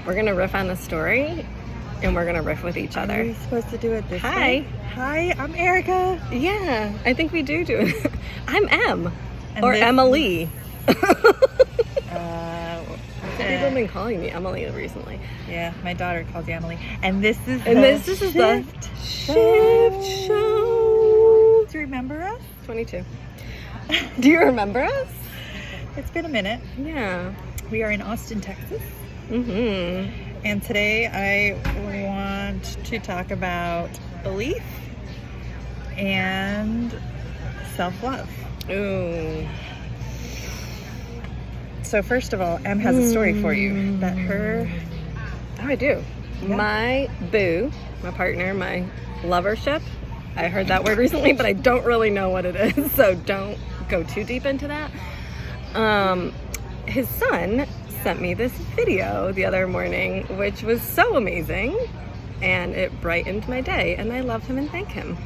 We're gonna riff on the story, and we're gonna riff with each other. Are we supposed to do it this Hi. way? Hi, I'm Erica. Yeah, I think we do it. I'm Em, And or this- Emily. People have uh, been calling me Emily recently. yeah, my daughter calls you Emily. And this is And the this is the Shift Show. Do you remember us? 22. Do you remember us? It's been a minute. Yeah. We are in Austin, Texas. Mm-hmm. And today I want to talk about belief and self-love. Ooh. So first of all, Em has a story for you that her... Oh, I do. Yeah. My boo, my partner, my lovership. I heard that word recently, but I don't really know what it is, so don't go too deep into that. His son sent me this video the other morning, which was so amazing, and it brightened my day, and I love him and thank him.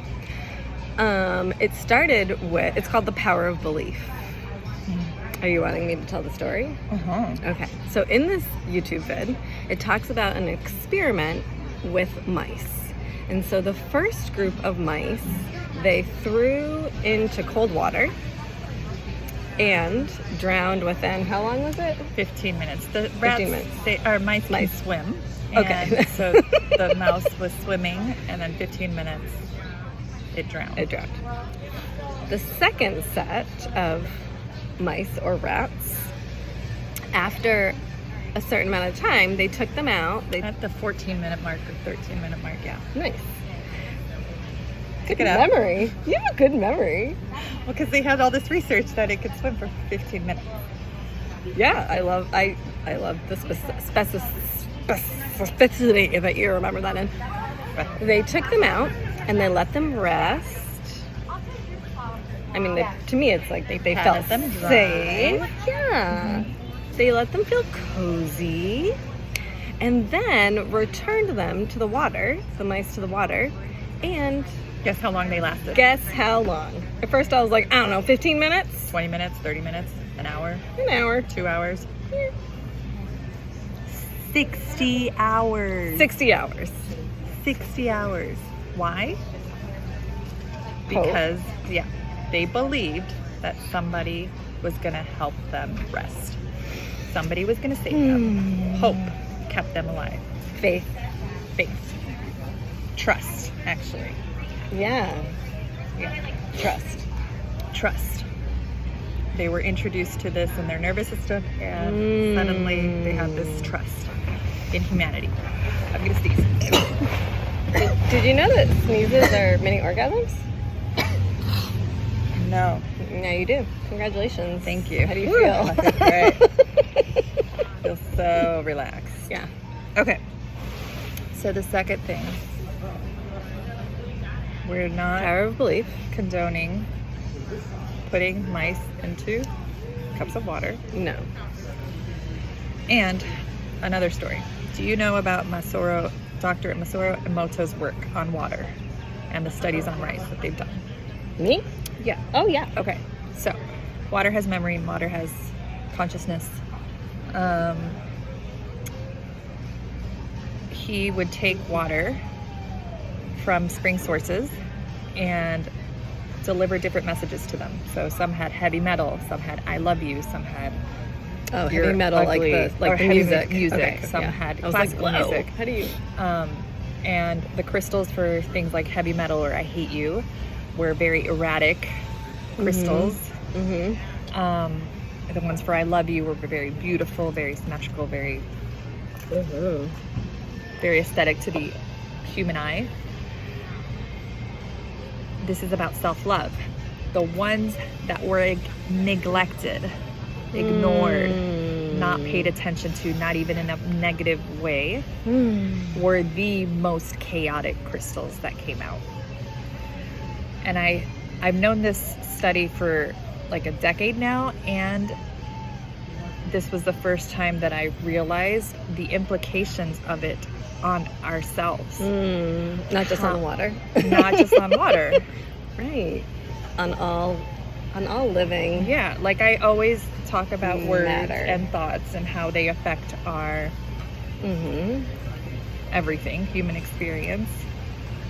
It started with, it's called The Power of Belief. Are you wanting me to tell the story? Uh-huh. Okay, so in this YouTube vid, it talks about an experiment with mice. And so the first group of mice, they threw into cold water and drowned within, how long was it? 15 minutes. The rats, 15 minutes. Mice can swim. Okay. And so the mouse was swimming, and then 15 minutes, it drowned. It drowned. The second set of mice or rats, after a certain amount of time, they took them out. They At the 14-minute mark or 13-minute mark, yeah. Nice. Pick Good it up. memory. You have a good memory. Well, because they had all this research that it could swim for 15 minutes. Yeah, I love the specificity that you remember that in. They took them out and they let them rest. I mean, to me, it's like they felt Patted them dry. safe. Yeah. They let them feel cozy, and then returned them to the water, the mice to the water, and Guess how long they lasted? guess how long? At first, I was like, I don't know, 15 minutes, 20 minutes, 30 minutes, an hour, an hour, 2 hours. Yeah. 60 hours. 60 hours. 60 hours. Why? Hope. Because, yeah, they believed that somebody was going to help them rest. Somebody was going to save them. Hope kept them alive. Faith. Faith. Trust, actually. Yeah. Yeah. Trust. Trust. They were introduced to this in their nervous system, and suddenly they have this trust in humanity. I'm going to sneeze. Did you know that sneezes are mini orgasms? No. Now you do. Congratulations. Thank you. How do you Woo, feel? I feel great. Feel so relaxed. Yeah. Okay. So the second thing, we're not Power of belief. condoning putting mice into cups of water. No. And another story. Do you know about Dr. Masaru Emoto's work on water and the studies on rice that they've done? Me? Yeah. Oh, yeah. Okay, so water has memory, water has consciousness. He would take water from spring sources and deliver different messages to them. So some had heavy metal, some had I love you, some had Oh, you're heavy metal, ugly, like the or heavy music. music. Okay, Some yeah. had I was like, classical whoa. music. How do you? And the crystals for things like heavy metal or I hate you were very erratic crystals. Mm-hmm. The ones for I love you were very beautiful, very symmetrical, very aesthetic to the human eye. This is about self-love. The ones that were neglected, ignored, not paid attention to, not even in a negative way, were the most chaotic crystals that came out. And I've known this study for like a decade now, and this was the first time that I realized the implications of it on ourselves. Not just on water. Not just on water. Right. On all living. Yeah, like I always talk about words Matter. and thoughts and how they affect our Mm-hmm. everything, human experience.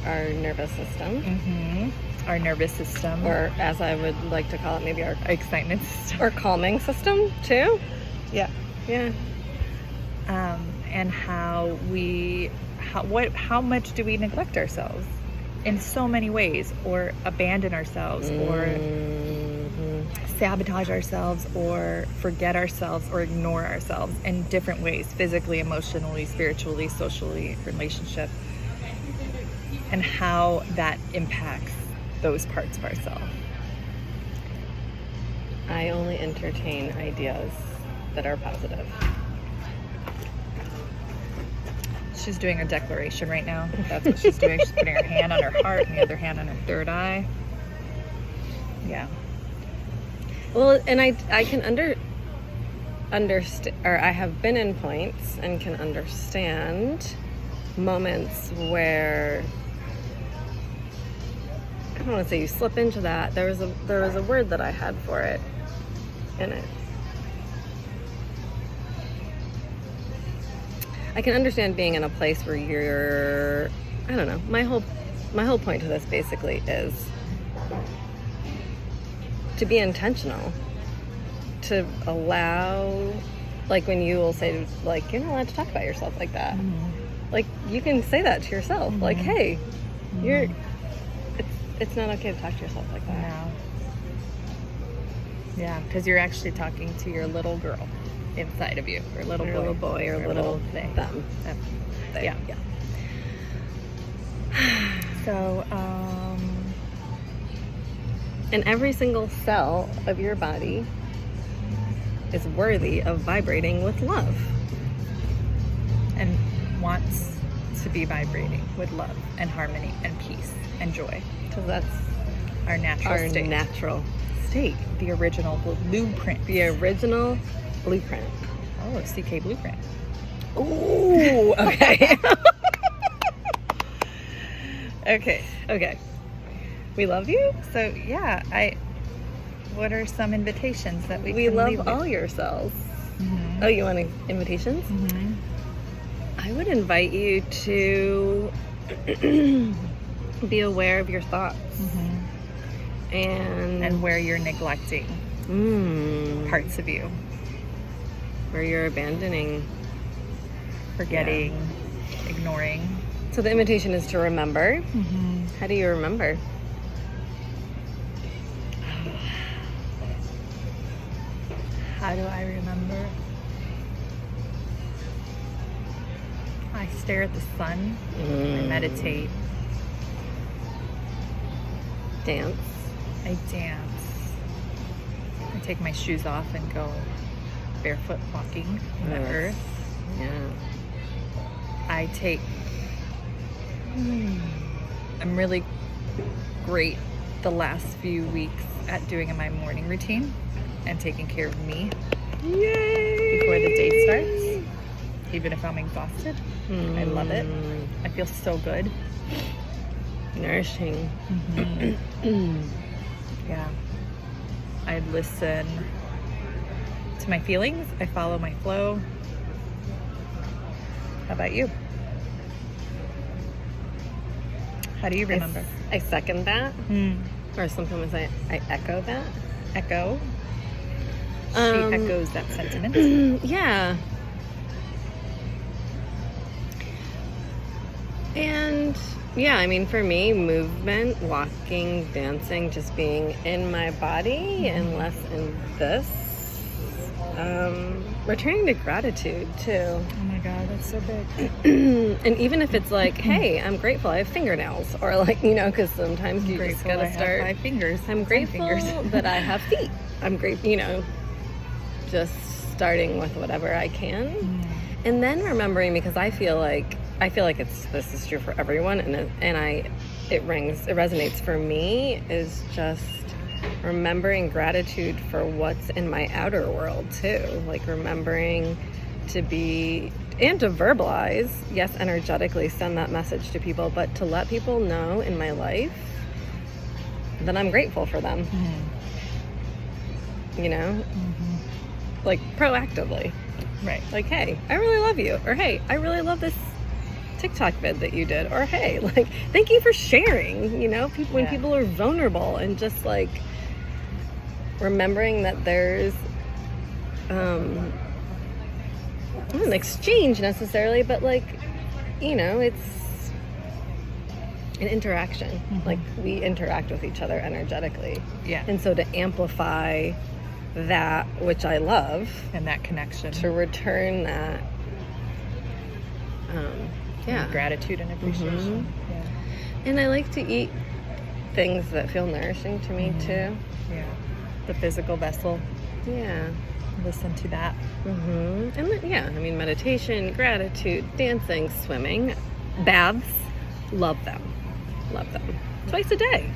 Our nervous system. Mm-hmm. Our nervous system. Or as I would like to call it, maybe our excitement system. or calming system too. Yeah. Yeah. And how much do we neglect ourselves in so many ways, or abandon ourselves, or sabotage ourselves, or forget ourselves, or ignore ourselves in different ways, physically, emotionally, spiritually, socially, relationship, and how that impacts those parts of ourselves. I only entertain ideas that are positive. She's doing a declaration right now. That's what she's doing. She's putting her hand on her heart and the other hand on her third eye. Yeah. Well, and I can understand, or I have been in points and can understand moments where, I don't want to say you slip into that. There was a word that I had for it, and I can understand being in a place where you're, I don't know. My whole point to this basically is to be intentional, to allow, like when you will say, like, you're not allowed to talk about yourself like that. Mm-hmm. Like, you can say that to yourself. Mm-hmm. Like, hey, mm-hmm. It's not okay to talk to yourself like that. No. Yeah, because you're actually talking to your little girl inside of you, or little boy, or little thing. Them. Yeah. So, and every single cell of your body is worthy of vibrating with love. And wants to be vibrating with love and harmony and peace and joy. Because that's our natural state. The original blueprint. The original blueprint. Oh, CK blueprint. Ooh, okay. Okay. We love you. So yeah, what are some invitations that we can love leave all with? your cells. Mm-hmm. Oh, you want invitations? Mm-hmm. I would invite you to be aware of your thoughts. Mm-hmm. And where you're neglecting parts of you. Where you're abandoning, forgetting, ignoring. So the invitation is to remember. Mm-hmm. How do you remember? How do I remember? I stare at the sun. I meditate. Dance. I dance. I take my shoes off and go barefoot walking in the earth. Yeah. I'm really great the last few weeks at doing my morning routine and taking care of me. Yay! Before the day starts, even if I'm exhausted. I love it. I feel so good. Nourishing. Mm-hmm. Yeah. I listen to my feelings. I follow my flow. How about you? How do you remember? I second that. Or sometimes I echo that. Echo. She echoes that sentiment. Yeah. And yeah, I mean, for me, movement, walking, dancing, just being in my body and less in this. Returning to gratitude too. Oh my God, that's so big. And even if it's like, hey, I'm grateful I have fingernails, or like, because sometimes you just gotta start. I have 5 fingers. I'm grateful that I have feet. I'm grateful, just starting with whatever I can, and then remembering, because I feel like this is true for everyone, and it resonates for me, is just remembering gratitude for what's in my outer world too. Like remembering to be and to verbalize, yes, energetically send that message to people, but to let people know in my life that I'm grateful for them. Mm-hmm. Like proactively. Right. Like, hey, I really love you. Or, hey, I really love this TikTok vid that you did. Or, hey, like, thank you for sharing, you know, people, when people are vulnerable, and just like remembering that there's not an exchange necessarily, but like, you know, it's an interaction. Mm-hmm. Like, we interact with each other energetically. Yeah. And so to amplify that, which I love, And that connection. to return that, Gratitude and appreciation. Mm-hmm. Yeah. And I like to eat things that feel nourishing to me too. Yeah. The physical vessel. Yeah. Listen to that. Mm-hmm. And I mean, meditation, gratitude, dancing, swimming, baths, love them. Love them. Twice a day.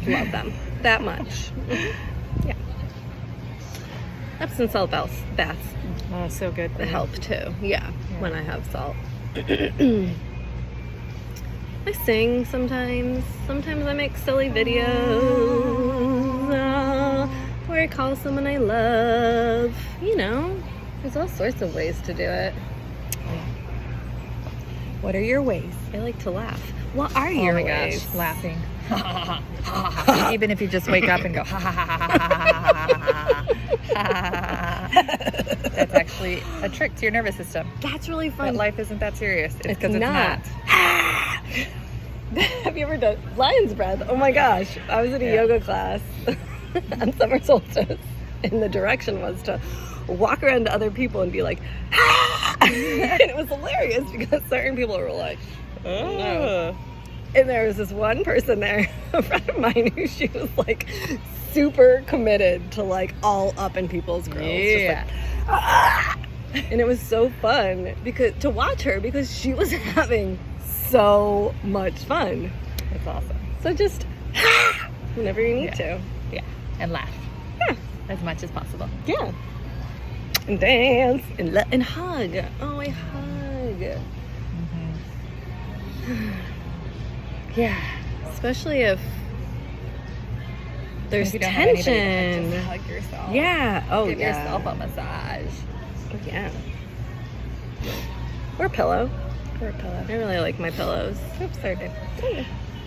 Love them. That much. Yeah. Epsom salt baths Oh, so good. For you. help too. Yeah. When I have salt. I sing sometimes. Sometimes I make silly videos. Or I call someone I love. You know, there's all sorts of ways to do it. What are your ways? I like to laugh. What are Oh your my ways? gosh, laughing. Even if you just wake up and go, that's actually a trick to your nervous system. That's really But fun. life isn't that serious. It's It's because it's not. not. Have you ever done lion's breath? Oh my gosh. I was in a Yeah. yoga class on summer solstice, and the direction was to walk around to other people and be like, and it was hilarious because certain people were like, oh no. And there was this one person there, a friend of mine, who she was like super committed to like all up in people's grills. Yeah. Just like, and it was so fun to watch her, because she was having so much fun. It's awesome. So just whenever you need to. Yeah. And laugh. Yeah. As much as possible. Yeah. And dance and hug. Oh, I hug. Yeah. Especially if there's If you don't have anybody to tension. just hug yourself. Yeah. Oh, Give yeah. yourself a massage. Oh, yeah. Or a pillow. Or a pillow. I really like my pillows. Oops, sorry, babe.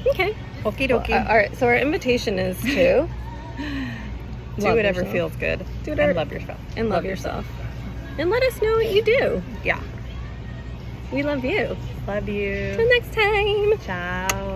Okay. Okie Well, dokie. all right. So our invitation is to Do love whatever yourself. feels good. Do whatever- And love yourself. And love yourself. And let us know what you do. Yeah. We love you. Love you. Till next time. Ciao.